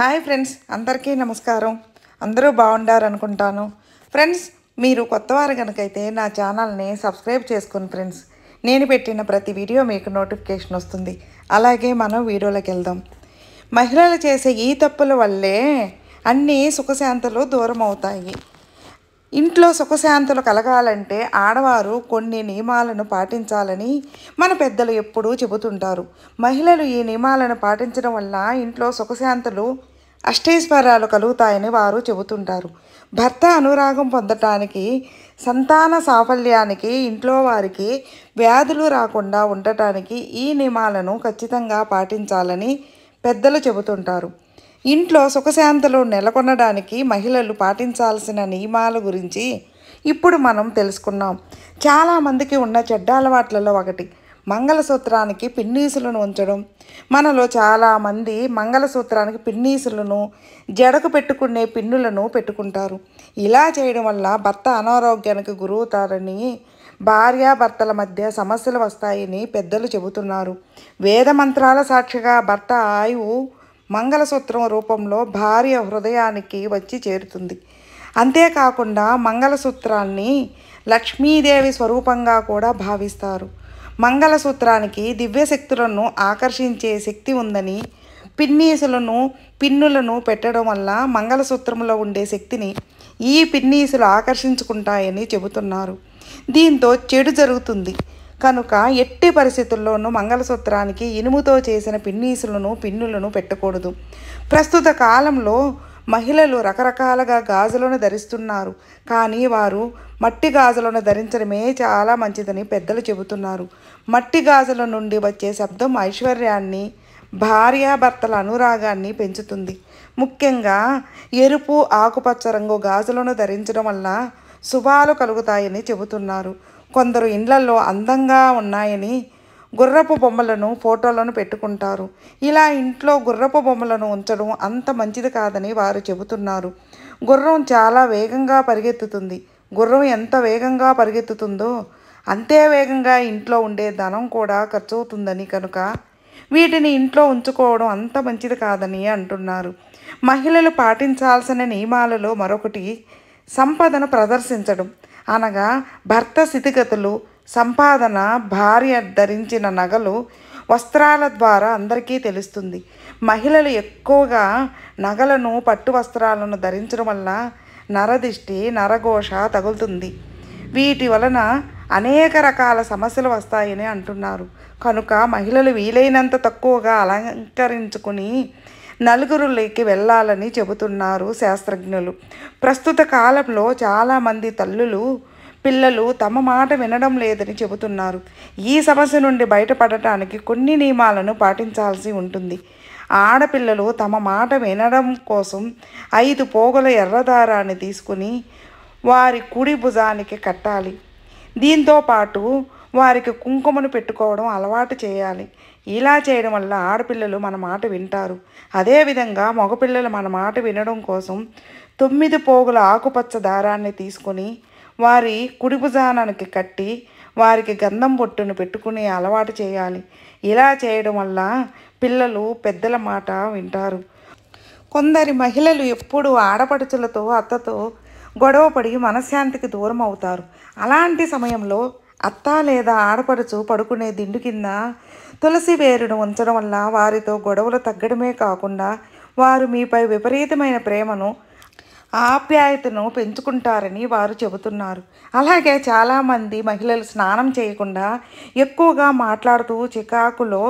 Hi friends, అందరికీ నమస్కారం. అందరూ బాగుండారు అనుకుంటాను. ఫ్రెండ్స్, మీరు కొత్తవారు కనుకైతే నా ఛానల్ని సబ్స్క్రైబ్ చేసుకోండి ఫ్రెండ్స్. నేను పెట్టిన ప్రతి వీడియో మీకు నోటిఫికేషన్ వస్తుంది. అలాగే మనం వీడియోలోకి వెళ్దాం. మహిళలు చేసే ఈ తప్పుల వల్లే అన్నీ సుఖశాంతులు దూరం అవుతాయి. ఇంట్లో సుఖశాంతులు కలగాలంటే ఆడవారు కొన్ని నియమాలను పాటించాలని మన పెద్దలు ఎప్పుడూ చెబుతుంటారు. మహిళలు ఈ నియమాలను పాటించడం వల్ల ఇంట్లో సుఖశాంతులు అష్టైశ్వర్యాలు కలుగుతాయని వారు చెబుతుంటారు. భర్త అనురాగం పొందటానికి, సంతాన సాఫల్యానికి, ఇంట్లో వారికి వ్యాధులు రాకుండా ఉండటానికి ఈ నియమాలను ఖచ్చితంగా పాటించాలని పెద్దలు చెబుతుంటారు. ఇంట్లో సుఖశాంతులు నెలకొనడానికి మహిళలు పాటించాల్సిన నియమాల గురించి ఇప్పుడు మనం తెలుసుకున్నాం. చాలామందికి ఉన్న చెడ్డ అలవాట్లలో ఒకటి మంగళసూత్రానికి పిన్నీసులను ఉంచడం. మనలో చాలామంది మంగళసూత్రానికి పిన్నీసులను, జడకు పెట్టుకునే పిన్నులను పెట్టుకుంటారు. ఇలా చేయడం వల్ల భర్త అనారోగ్యానికి గురవుతారని, భార్యాభర్తల మధ్య సమస్యలు వస్తాయని పెద్దలు చెబుతున్నారు. వేద మంత్రాల సాక్షిగా భర్త ఆయువు మంగళసూత్రం రూపంలో భార్య హృదయానికి వచ్చి చేరుతుంది. అంతేకాకుండా మంగళసూత్రాన్ని లక్ష్మీదేవి స్వరూపంగా కూడా భావిస్తారు. మంగళసూత్రానికి దివ్యశక్తులను ఆకర్షించే శక్తి ఉందని, పిన్నులను పెట్టడం వల్ల మంగళసూత్రంలో ఉండే శక్తిని ఈ పిన్నీసులు ఆకర్షించుకుంటాయని చెబుతున్నారు. దీంతో చెడు జరుగుతుంది కనుక ఎట్టి పరిస్థితుల్లోనూ మంగళసూత్రానికి ఇనుముతో చేసిన పిన్నులను పెట్టకూడదు. ప్రస్తుత కాలంలో మహిళలు రకరకాలుగా గాజులను ధరిస్తున్నారు. కానీ వారు మట్టి గాజులను ధరించడమే చాలా మంచిదని పెద్దలు చెబుతున్నారు. మట్టి గాజుల నుండి వచ్చే శబ్దం ఐశ్వర్యాన్ని, భార్యాభర్తల అనురాగాన్ని పెంచుతుంది. ముఖ్యంగా ఎరుపు, ఆకుపచ్చ రంగు గాజులను ధరించడం వల్ల శుభాలు కలుగుతాయని చెబుతున్నారు. కొందరు ఇండ్లలో అందంగా ఉన్నాయని గుర్రపు బొమ్మలను, ఫోటోలను పెట్టుకుంటారు. ఇలా ఇంట్లో గుర్రపు బొమ్మలను ఉంచడం అంత మంచిది కాదని వారు చెబుతున్నారు. గుర్రం చాలా వేగంగా పరిగెత్తుతుంది. గుర్రం ఎంత వేగంగా పరిగెత్తుతుందో అంతే వేగంగా ఇంట్లో ఉండే ధనం కూడా ఖర్చు అవుతుందని, కనుక వీటిని ఇంట్లో ఉంచుకోవడం అంత మంచిది కాదని అంటున్నారు. మహిళలు పాటించాల్సిన నియమాలలో మరొకటి సంపదను ప్రదర్శించడం. అనగా భర్త స్థితిగతులు, సంపాదన, భార్య ధరించిన నగలు, వస్త్రాల ద్వారా అందరికీ తెలుస్తుంది. మహిళలు ఎక్కువగా నగలను, పట్టు వస్త్రాలను ధరించడం వల్ల నరదిష్టి, నరఘోష తగులుతుంది. వీటి వలన అనేక రకాల సమస్యలు వస్తాయని అంటున్నారు. కనుక మహిళలు వీలైనంత తక్కువగా అలంకరించుకుని నలుగురులోకి వెళ్ళాలని చెబుతున్నారు శాస్త్రజ్ఞులు. ప్రస్తుత కాలంలో చాలామంది పిల్లలు తమ మాట వినడం లేదని చెబుతున్నారు. ఈ సమస్య నుండి బయటపడటానికి కొన్ని నియమాలను పాటించాల్సి ఉంటుంది. ఆడపిల్లలు తమ మాట వినడం కోసం 5 పోగుల ఎర్రదారాన్ని తీసుకుని వారి కుడి భుజానికి కట్టాలి. దీంతోపాటు వారికి కుంకుమను పెట్టుకోవడం అలవాటు చేయాలి. ఇలా చేయడం వల్ల ఆడపిల్లలు మన మాట వింటారు. అదేవిధంగా మగపిల్లలు మన మాట వినడం కోసం 9 పోగుల ఆకుపచ్చ దారాన్ని తీసుకొని వారి కుడి భుజానానికి కట్టి వారికి గంధం బొట్టును పెట్టుకుని అలవాటు చేయాలి. ఇలా చేయడం వల్ల పిల్లలు పెద్దల మాట వింటారు. కొందరి మహిళలు ఎప్పుడూ ఆడపడుచులతో, అత్తతో గొడవపడి మనశ్శాంతికి దూరం అవుతారు. అలాంటి సమయంలో అత్త లేదా ఆడపడుచు పడుకునే దిండు కింద తులసి వేరును ఉంచడం వల్ల వారితో గొడవలు తగ్గడమే కాకుండా వారు మీపై విపరీతమైన ప్రేమను, ఆప్యాయతను పెంచుకుంటారని వారు చెబుతున్నారు. అలాగే చాలామంది మహిళలు స్నానం చేయకుండా ఎక్కువగా మాట్లాడుతూ చికాకులో,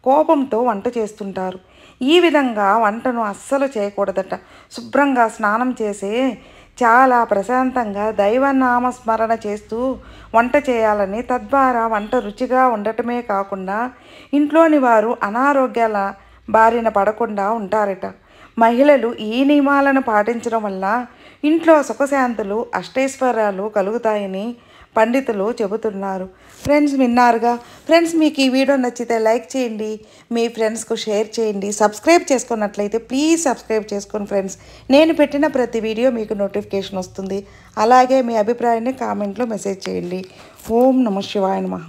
కోపంతో వంట చేస్తుంటారు. ఈ విధంగా వంటను అస్సలు చేయకూడదట. శుభ్రంగా స్నానం చేసి చాలా ప్రశాంతంగా దైవనామస్మరణ చేస్తూ వంట చేయాలని, తద్వారా వంట రుచిగా ఉండటమే కాకుండా ఇంట్లోని వారు అనారోగ్యాల బారిన పడకుండా ఉంటారట. మహిళలు ఈ నియమాలను పాటించడం వల్ల ఇంట్లో సుఖశాంతులు, అష్టైశ్వర్యాలు కలుగుతాయని పండితులు చెబుతున్నారు. ఫ్రెండ్స్, విన్నారుగా. ఫ్రెండ్స్, మీకు ఈ వీడియో నచ్చితే లైక్ చేయండి, మీ ఫ్రెండ్స్కు షేర్ చేయండి. సబ్స్క్రైబ్ చేసుకున్నట్లయితే ప్లీజ్ సబ్స్క్రైబ్ చేసుకోండి ఫ్రెండ్స్. నేను పెట్టిన ప్రతి వీడియో మీకు నోటిఫికేషన్ వస్తుంది. అలాగే మీ అభిప్రాయాన్ని కామెంట్లో మెసేజ్ చేయండి. ఓం నమః శివాయ నమః.